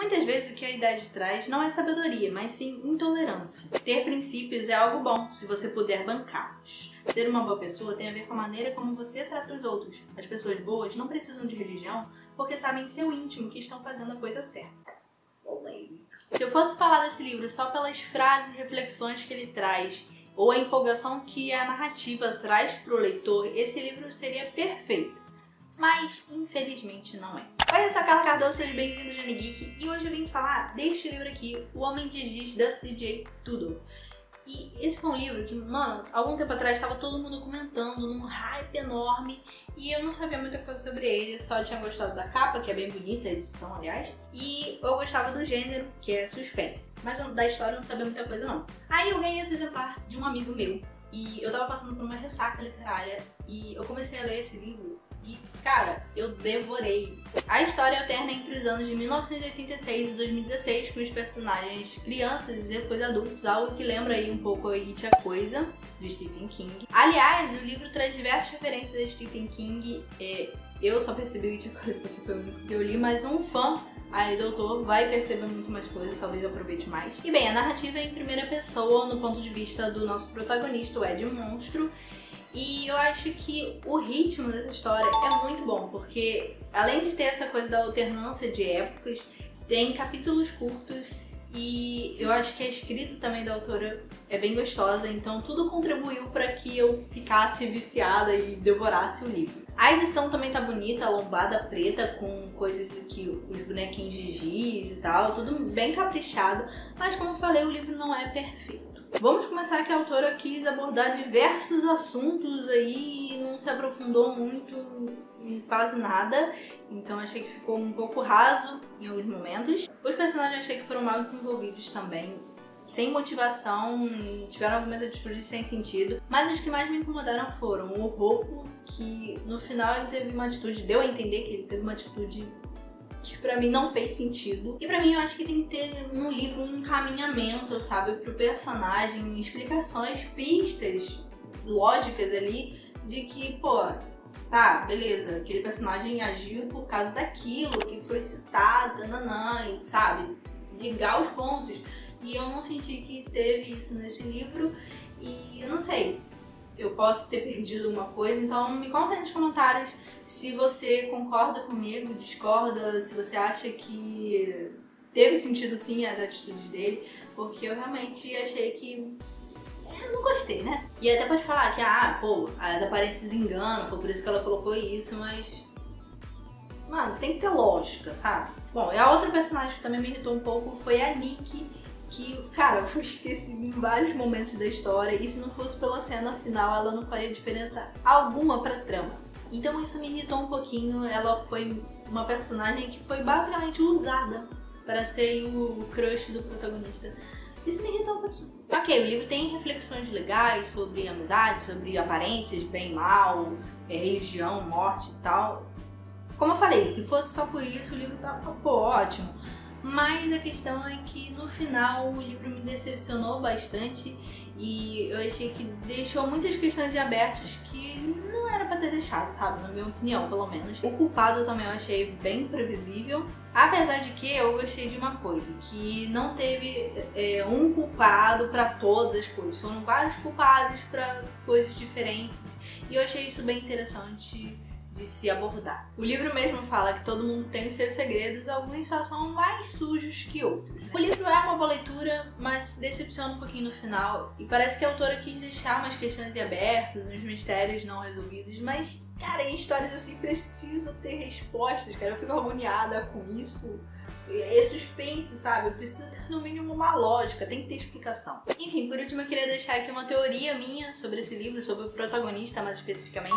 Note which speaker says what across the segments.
Speaker 1: Muitas vezes o que a idade traz não é sabedoria, mas sim intolerância. Ter princípios é algo bom, se você puder bancá-los. Ser uma boa pessoa tem a ver com a maneira como você trata os outros. As pessoas boas não precisam de religião porque sabem em seu íntimo que estão fazendo a coisa certa. Se eu fosse falar desse livro só pelas frases e reflexões que ele traz, ou a empolgação que a narrativa traz para o leitor, esse livro seria perfeito. Mas, infelizmente, não é. Oi, eu sou a Carla Cardoso, seja bem-vindo ao Jane Geek, e hoje eu vim falar deste livro aqui, O Homem de Giz, da C.J. Tudor. E esse foi um livro que, mano, algum tempo atrás estava todo mundo comentando, num hype enorme, e eu não sabia muita coisa sobre ele, só tinha gostado da capa, que é bem bonita, a edição, aliás, e eu gostava do gênero, que é suspense. Mas da história eu não sabia muita coisa, não. Aí eu ganhei esse exemplar de um amigo meu, e eu tava passando por uma ressaca literária, e eu comecei a ler esse livro, e, cara, eu devorei. A história alterna entre os anos de 1986 e 2016, com os personagens crianças e depois adultos, algo que lembra aí um pouco a It a Coisa, do Stephen King. Aliás, o livro traz diversas referências a Stephen King. Eu só percebi o It a Coisa porque foi o único que eu li, mas um fã aí do autor vai perceber muito mais coisas, talvez eu aproveite mais. E bem, a narrativa é em primeira pessoa, no ponto de vista do nosso protagonista, o Ed Monstro. E eu acho que o ritmo dessa história é muito bom, porque além de ter essa coisa da alternância de épocas, tem capítulos curtos e eu acho que a escrita também da autora é bem gostosa, então tudo contribuiu para que eu ficasse viciada e devorasse o livro. A edição também tá bonita, lombada preta, com coisas aqui, os bonequinhos de giz e tal, tudo bem caprichado, mas como eu falei, o livro não é perfeito. Vamos começar que a autora quis abordar diversos assuntos aí e não se aprofundou muito em quase nada, então achei que ficou um pouco raso em alguns momentos. Os personagens achei que foram mal desenvolvidos também, sem motivação, tiveram algumas atitudes sem sentido, mas os que mais me incomodaram foram o Rocco, que no final ele teve uma atitude, deu a entender que ele teve uma atitude que pra mim não fez sentido. E pra mim eu acho que tem que ter no livro um encaminhamento, sabe, pro personagem, explicações, pistas lógicas ali de que, pô, tá, beleza, aquele personagem agiu por causa daquilo que foi citado, nananã, sabe, ligar os pontos. E eu não senti que teve isso nesse livro e eu não sei. Eu posso ter perdido alguma coisa, então me conta aí nos comentários se você concorda comigo, discorda, se você acha que teve sentido sim as atitudes dele, porque eu realmente achei que eu não gostei, né? E até pode falar que, pô, as aparências enganam, foi por isso que ela colocou isso, mas... mano, tem que ter lógica, sabe? Bom, e a outra personagem que também me irritou um pouco foi a Nick, que, cara, eu esqueci em vários momentos da história e se não fosse pela cena final ela não faria diferença alguma pra trama. Então isso me irritou um pouquinho, ela foi uma personagem que foi basicamente usada para ser o crush do protagonista. Isso me irritou um pouquinho. Ok, o livro tem reflexões legais sobre amizade, sobre aparências, bem e mal, religião, morte e tal. Como eu falei, se fosse só por isso o livro tava, pô, ótimo. Mas a questão é que no final o livro me decepcionou bastante e eu achei que deixou muitas questões abertas que não era pra ter deixado, sabe? Na minha opinião, pelo menos. O culpado também eu achei bem previsível, apesar de que eu gostei de uma coisa, que não teve um culpado pra todas as coisas, foram vários culpados pra coisas diferentes e eu achei isso bem interessante de se abordar. O livro mesmo fala que todo mundo tem os seus segredos, alguns só são mais sujos que outros, né? O livro é uma boa leitura, mas decepciona um pouquinho no final e parece que a autora quis deixar umas questões abertas, uns mistérios não resolvidos, mas, cara, em histórias assim precisa ter respostas, cara, eu fico agoniada com isso. É suspense, sabe? Precisa ter no mínimo uma lógica, tem que ter explicação. Enfim, por último eu queria deixar aqui uma teoria minha sobre esse livro, sobre o protagonista mais especificamente,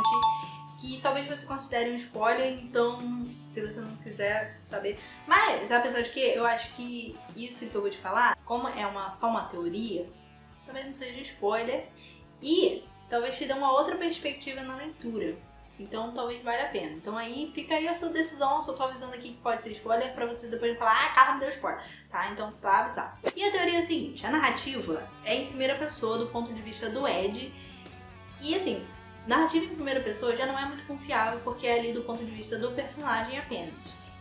Speaker 1: que talvez você considere um spoiler, então se você não quiser saber. Mas, apesar de que eu acho que isso que eu vou te falar, como é só uma teoria, talvez não seja spoiler e talvez te dê uma outra perspectiva na leitura. Então talvez valha a pena. Então aí fica aí a sua decisão, só tô avisando aqui que pode ser spoiler pra você depois falar, Carla me deu spoiler, tá? Então tá avisado. E a teoria é a seguinte, a narrativa é em primeira pessoa do ponto de vista do Ed e assim, narrativa em primeira pessoa já não é muito confiável porque é ali do ponto de vista do personagem apenas.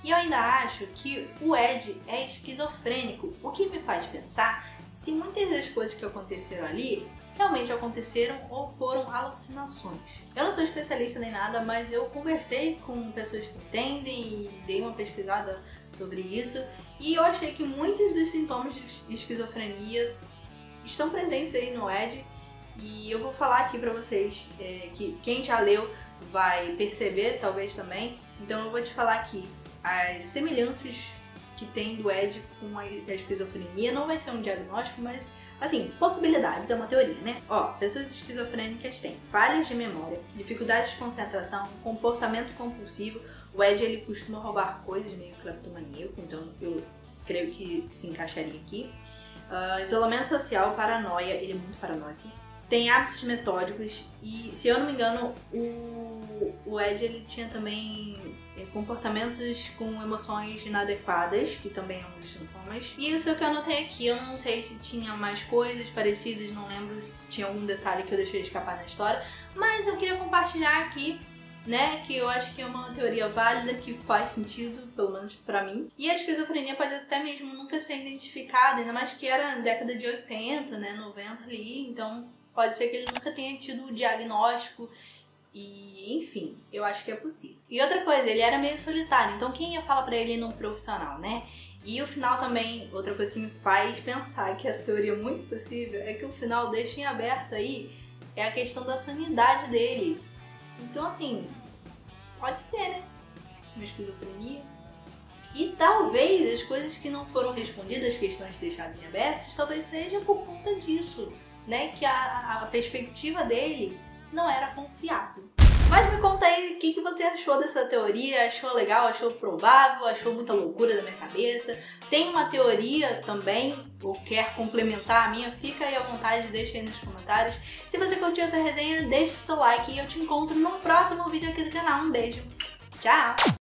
Speaker 1: E eu ainda acho que o Ed é esquizofrênico, o que me faz pensar se muitas das coisas que aconteceram ali realmente aconteceram ou foram alucinações. Eu não sou especialista nem nada, mas eu conversei com pessoas que entendem e dei uma pesquisada sobre isso, e eu achei que muitos dos sintomas de esquizofrenia estão presentes aí no Ed, e eu vou falar aqui pra vocês que quem já leu vai perceber, talvez também. Então eu vou te falar aqui as semelhanças que tem do Ed com a esquizofrenia. Não vai ser um diagnóstico, mas assim, possibilidades, é uma teoria, né? Ó, pessoas esquizofrênicas têm falhas de memória, dificuldades de concentração, comportamento compulsivo. O Ed, ele costuma roubar coisas, meio cleptomaníaco, então eu creio que se encaixaria aqui. Isolamento social, paranoia, ele é muito paranoico. Tem hábitos metódicos e, se eu não me engano, o Ed, ele tinha também comportamentos com emoções inadequadas, que também é um dos sintomas. E isso é o que eu anotei aqui. Eu não sei se tinha mais coisas parecidas, não lembro se tinha algum detalhe que eu deixei escapar na história, mas eu queria compartilhar aqui, né, que eu acho que é uma teoria válida, que faz sentido, pelo menos pra mim. E a esquizofrenia pode até mesmo nunca ser identificada, ainda mais que era na década de 80, né, 90 ali, então pode ser que ele nunca tenha tido o diagnóstico e, enfim, eu acho que é possível. E outra coisa, ele era meio solitário, então quem ia falar pra ele num profissional, né? E o final também, outra coisa que me faz pensar que essa teoria é muito possível, é que o final deixa em aberto aí, é a questão da sanidade dele. Então, assim, pode ser, né? Uma esquizofrenia. E talvez as coisas que não foram respondidas, as questões deixadas em abertas, talvez seja por conta disso, né? Que a perspectiva dele não era confiável. Mas me conta aí o que você achou dessa teoria. Achou legal? Achou provável? Achou muita loucura da minha cabeça? Tem uma teoria também, ou quer complementar a minha? Fica aí à vontade, deixa aí nos comentários. Se você curtiu essa resenha, deixa o seu like e eu te encontro no próximo vídeo aqui do canal. Um beijo, tchau!